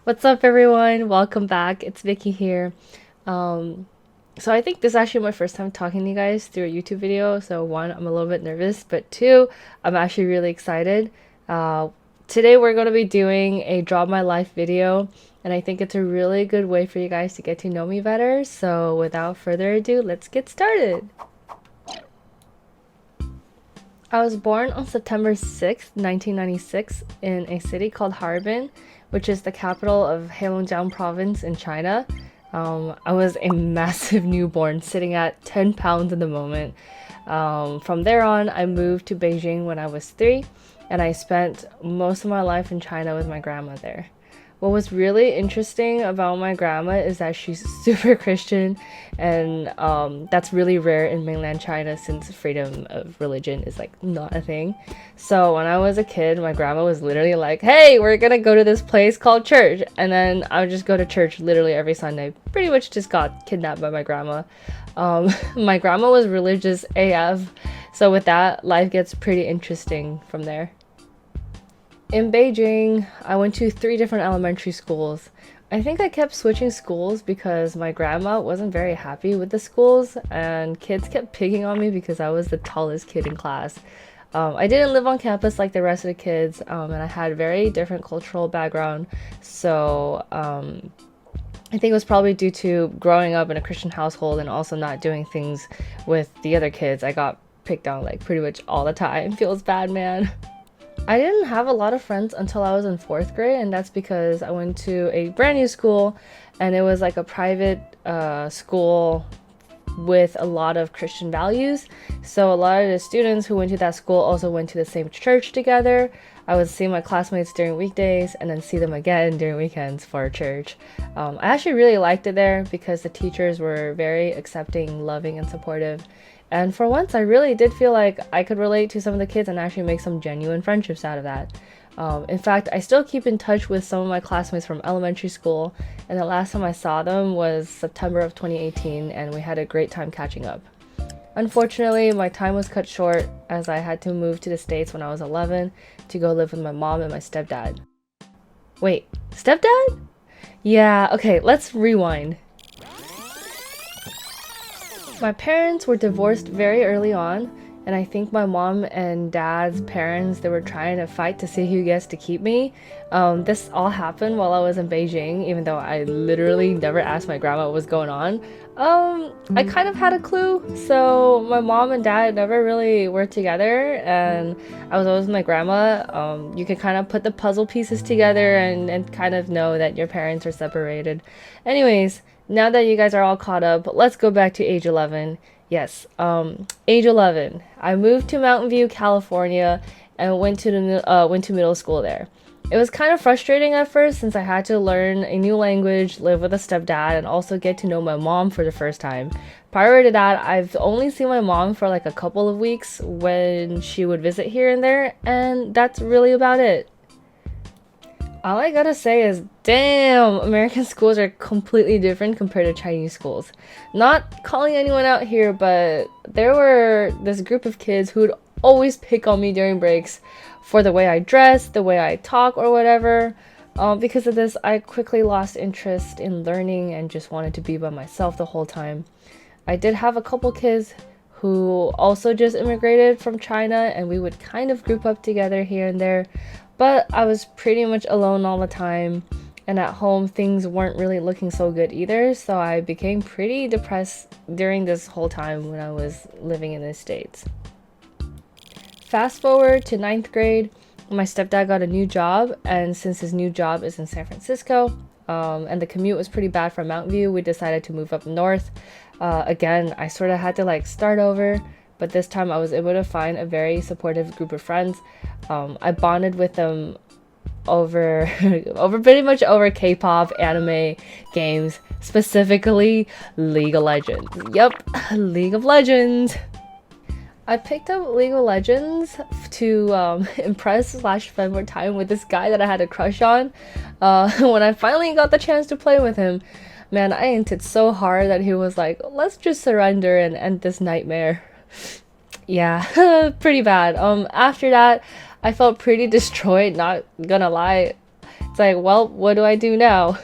What's up, everyone? Welcome back. It's Vicky here. Um, so I think this is actually my first time talking to you guys through a YouTube video. So one, I'm a little bit nervous, but two, I'm actually really excited. Uh, Today we're going to be doing a Draw My Life video, and I think it's a really good way for you guys to get to know me better. So without further ado, let's get started. I was born on September 6th, 1996, in a city called Harbin, which is the capital of Heilongjiang province in China. I was a massive newborn, sitting at 10 pounds in the moment. From there on, I moved to Beijing when I was 3, and I spent most of my life in China with my grandma there. What was really interesting about my grandma is that she's super Christian, and that's really rare in mainland China since freedom of religion is like not a thing. So when I was a kid, my grandma was literally like, "Hey, we're gonna go to this place called church," and then I would just go to church literally every Sunday. Pretty much just got kidnapped by my grandma. My grandma was religious AF, so with that, life gets pretty interesting from there. In Beijing, I went to 3 different elementary schools. I think I kept switching schools because my grandma wasn't very happy with the schools, and kids kept picking on me because I was the tallest kid in class. I didn't live on campus like the rest of the kids, and I had very different cultural background. So I think it was probably due to growing up in a Christian household and also not doing things with the other kids. I got picked on like pretty much all the time. Feels bad, man. I didn't have a lot of friends until I was in 4th grade, and that's because I went to a brand new school, and it was like a private school with a lot of Christian values. So a lot of the students who went to that school also went to the same church together. I would see my classmates during weekdays and then see them again during weekends for church. I actually really liked it there because the teachers were very accepting, loving, and supportive. And for once, I really did feel like I could relate to some of the kids and actually make some genuine friendships out of that. In fact, I still keep in touch with some of my classmates from elementary school, and the last time I saw them was September of 2018, and we had a great time catching up. Unfortunately, my time was cut short as I had to move to the States when I was 11 to go live with my mom and my stepdad. Wait, stepdad? Yeah, okay, let's rewind. My parents were divorced very early on, and I think my mom and dad's parents, they were trying to fight to see who gets to keep me. This all happened while I was in Beijing, even though I literally never asked my grandma what was going on. I kind of had a clue, so my mom and dad never really were together, and I was always with my grandma. You can kind of put the puzzle pieces together and kind of know that your parents are separated. Anyways, now that you guys are all caught up, let's go back to age 11. Yes, age 11. I moved to Mountain View, California, and went to middle school there. It was kind of frustrating at first since I had to learn a new language, live with a stepdad, and also get to know my mom for the first time. Prior to that, I've only seen my mom for like a couple of weeks when she would visit here and there, and that's really about it. All I gotta say is, damn, American schools are completely different compared to Chinese schools. Not calling anyone out here, but there were this group of kids who would always pick on me during breaks for the way I dress, the way I talk, or whatever. Because of this, I quickly lost interest in learning and just wanted to be by myself the whole time. I did have a couple kids who also just immigrated from China, and we would kind of group up together here and there, but I was pretty much alone all the time, and at home things weren't really looking so good either, so I became pretty depressed during this whole time when I was living in the States. Fast forward to 9th grade, my stepdad got a new job, and since his new job is in San Francisco, and the commute was pretty bad from Mountain View, we decided to move up north. Again, I sort of had to like start over, but this time I was able to find a very supportive group of friends. I bonded with them over pretty much over K-pop, anime, games, specifically League of Legends. Yup, League of Legends. I picked up League of Legends to impress slash spend more time with this guy that I had a crush on. When I finally got the chance to play with him, man, I hinted so hard that he was like, let's just surrender and end this nightmare. Yeah, pretty bad. After that, I felt pretty destroyed, not gonna lie. It's like, well, what do I do now?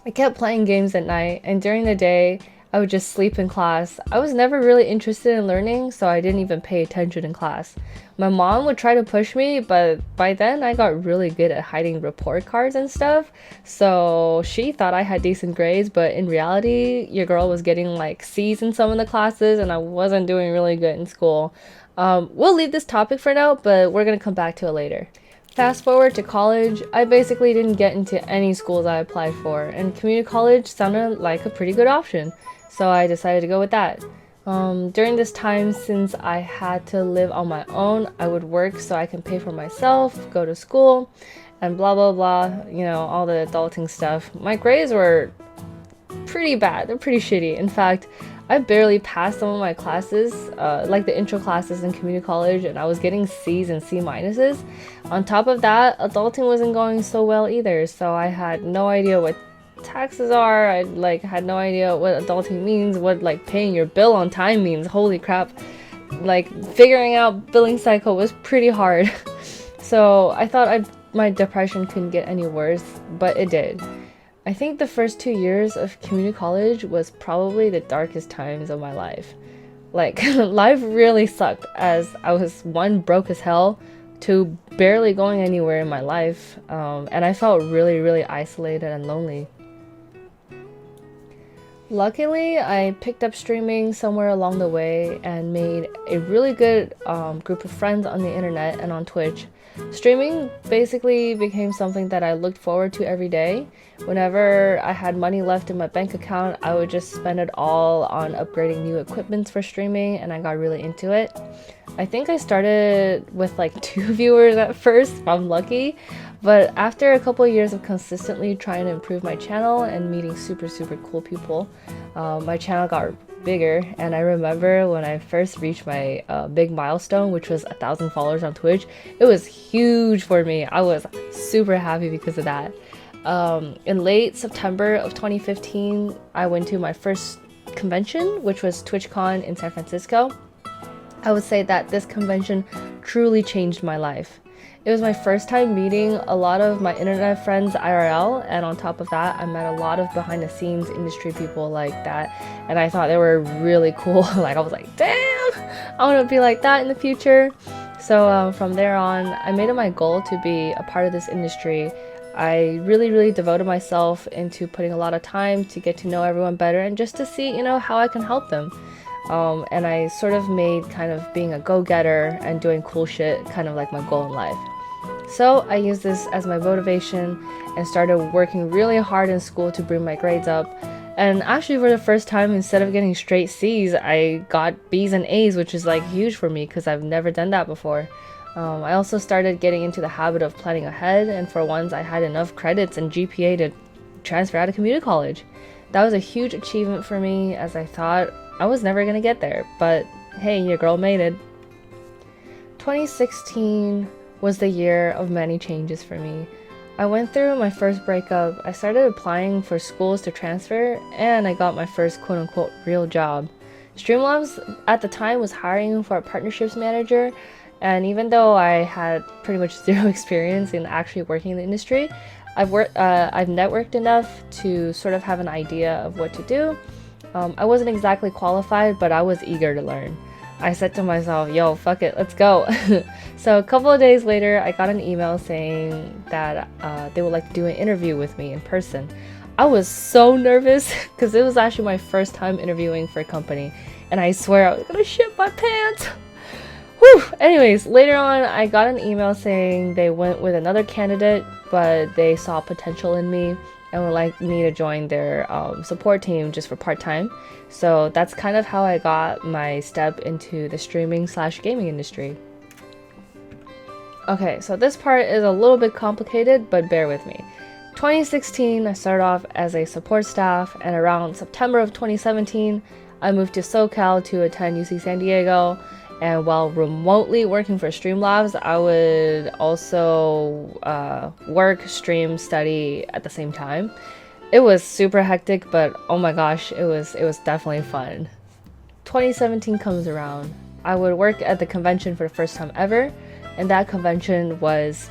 I kept playing games at night, and during the day, I would just sleep in class. I was never really interested in learning, so I didn't even pay attention in class. My mom would try to push me, but by then I got really good at hiding report cards and stuff. So she thought I had decent grades, but in reality, your girl was getting like C's in some of the classes, and I wasn't doing really good in school. We'll leave this topic for now, but we're gonna come back to it later. Fast forward to college, I basically didn't get into any schools I applied for, and community college sounded like a pretty good option, so I decided to go with that. During this time, since I had to live on my own, I would work so I can pay for myself, go to school, and blah blah blah, all the adulting stuff. My grades were pretty bad, they're pretty shitty. In fact, I barely passed some of my classes, like the intro classes in community college, and I was getting C's and C minuses. On top of that, adulting wasn't going so well either, so I had no idea what taxes are. I had no idea what adulting means, what paying your bill on time means. Holy crap. Figuring out billing cycle was pretty hard. So I thought my depression couldn't get any worse, but it did. I think the first 2 years of community college was probably the darkest times of my life. Life really sucked, as I was, one, broke as hell, two, barely going anywhere in my life, and I felt really, really isolated and lonely. Luckily, I picked up streaming somewhere along the way and made a really good group of friends on the internet and on Twitch. Streaming basically became something that I looked forward to every day. Whenever I had money left in my bank account, I would just spend it all on upgrading new equipment for streaming, and I got really into it. I think I started with 2 viewers at first, if I'm lucky, but after a couple of years of consistently trying to improve my channel and meeting super cool people, my channel got bigger. And I remember when I first reached my big milestone, which was 1,000 followers on Twitch. It was huge for me. I was super happy because of that. In late September of 2015, I went to my first convention, which was TwitchCon in San Francisco. I would say that this convention truly changed my life. It was my first time meeting a lot of my internet friends IRL, and on top of that, I met a lot of behind the scenes industry people like that, and I thought they were really cool. I was like, damn, I want to be like that in the future. So from there on, I made it my goal to be a part of this industry. I really devoted myself into putting a lot of time to get to know everyone better and just to see, how I can help them. And I sort of made kind of being a go-getter and doing cool shit kind of like my goal in life. So I used this as my motivation and started working really hard in school to bring my grades up. And actually, for the first time, instead of getting straight C's, I got B's and A's, which is huge for me because I've never done that before. I also started getting into the habit of planning ahead, and for once I had enough credits and GPA to transfer out of community college. That was a huge achievement for me, as I thought I was never gonna get there, but hey, your girl made it. 2016 was the year of many changes for me. I went through my first breakup, I started applying for schools to transfer, and I got my first quote-unquote real job. Streamlabs at the time was hiring for a partnerships manager, and even though I had pretty much zero experience in actually working in the industry, I've networked enough to sort of have an idea of what to do. I wasn't exactly qualified, but I was eager to learn. I said to myself, yo, fuck it, let's go. So a couple of days later, I got an email saying that they would like to do an interview with me in person. I was so nervous because it was actually my first time interviewing for a company, and I swear I was gonna shit my pants. Whew. Anyways, later on, I got an email saying they went with another candidate, but they saw potential in me and would like me to join their support team just for part-time. So that's kind of how I got my step into the streaming/gaming industry. Okay, so this part is a little bit complicated, but bear with me. 2016, I started off as a support staff, and around September of 2017, I moved to SoCal to attend UC San Diego. And while remotely working for Streamlabs, I would also work, stream, study at the same time. It was super hectic, but oh my gosh, it was definitely fun. 2017 comes around. I would work at the convention for the first time ever, and that convention was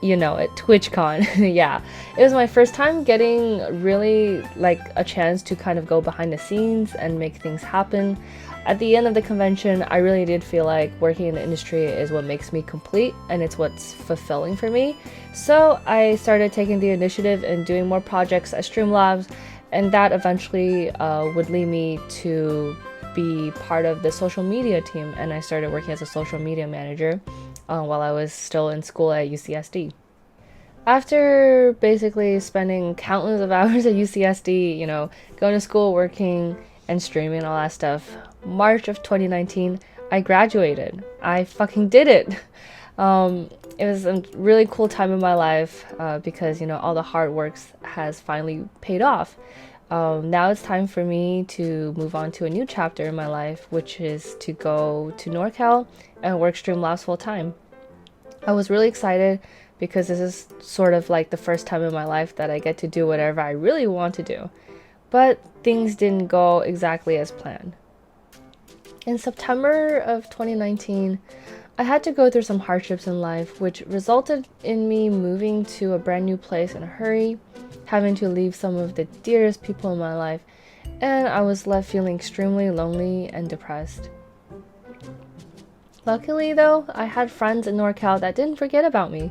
You know it, TwitchCon. Yeah, it was my first time getting really like a chance to kind of go behind the scenes and make things happen. At the end of the convention, I really did feel like working in the industry is what makes me complete and it's what's fulfilling for me. So I started taking the initiative and doing more projects at Streamlabs, and that eventually would lead me to be part of the social media team, and I started working as a social media manager while I was still in school at UCSD. After basically spending countless of hours at UCSD, you know, going to school, working, and streaming and all that stuff, March of 2019, I graduated. I fucking did it. It was a really cool time in my life because, you know, all the hard work has finally paid off. Now it's time for me to move on to a new chapter in my life, which is to go to NorCal and work Streamlabs full time. I was really excited because this is sort of like the first time in my life that I get to do whatever I really want to do. But things didn't go exactly as planned. In September of 2019, I had to go through some hardships in life, which resulted in me moving to a brand new place in a hurry, having to leave some of the dearest people in my life, and I was left feeling extremely lonely and depressed. Luckily though, I had friends in NorCal that didn't forget about me.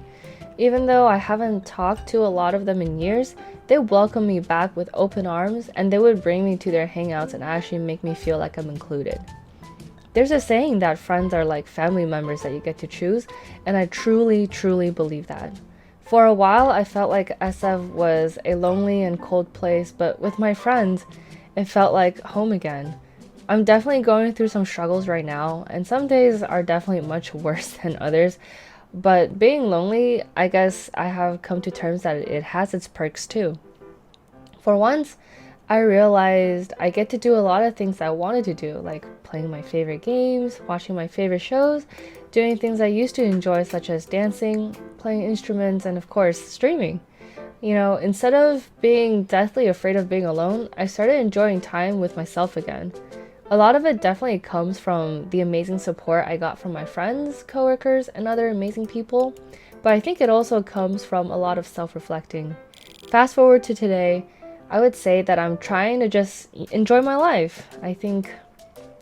Even though I haven't talked to a lot of them in years, they welcomed me back with open arms, and they would bring me to their hangouts and actually make me feel like I'm included. There's a saying that friends are like family members that you get to choose, and I truly, truly believe that. For a while, I felt like SF was a lonely and cold place, but with my friends, it felt like home again. I'm definitely going through some struggles right now, and some days are definitely much worse than others, but being lonely, I guess I have come to terms that it has its perks too. For once, I realized I get to do a lot of things I wanted to do, like playing my favorite games, watching my favorite shows, doing things I used to enjoy such as dancing, playing instruments, and of course, streaming. You know, instead of being deathly afraid of being alone, I started enjoying time with myself again. A lot of it definitely comes from the amazing support I got from my friends, coworkers, and other amazing people, but I think it also comes from a lot of self-reflecting. Fast forward to today, I would say that I'm trying to just enjoy my life. I think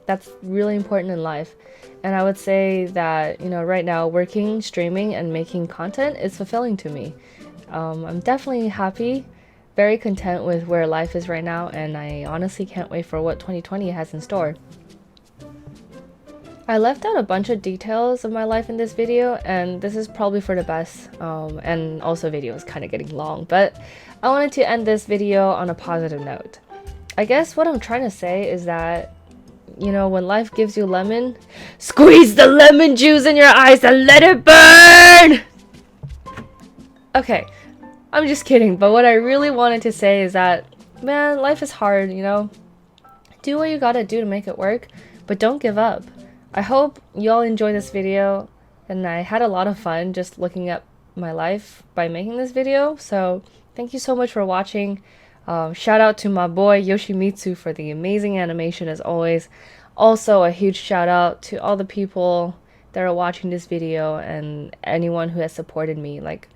that's really important in life. And I would say that, you know, right now working, streaming, and making content is fulfilling to me. I'm definitely happy, very content with where life is right now, and I honestly can't wait for what 2020 has in store. I left out a bunch of details of my life in this video, and this is probably for the best, and also video is kind of getting long, but I wanted to end this video on a positive note. I guess what I'm trying to say is that, you know, when life gives you lemon, squeeze the lemon juice in your eyes and let it burn! Okay, I'm just kidding, but what I really wanted to say is that, man, life is hard, you know? Do what you gotta do to make it work, but don't give up. I hope y'all enjoy this video, and I had a lot of fun just looking at my life by making this video, so thank you so much for watching. Shout out to my boy Yoshimitsu for the amazing animation as always. Also a huge shout out to all the people that are watching this video and anyone who has supported me. Like,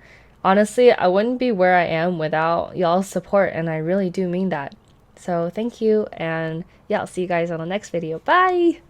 honestly, I wouldn't be where I am without y'all's support, and I really do mean that. So thank you, and yeah, I'll see you guys on the next video. Bye!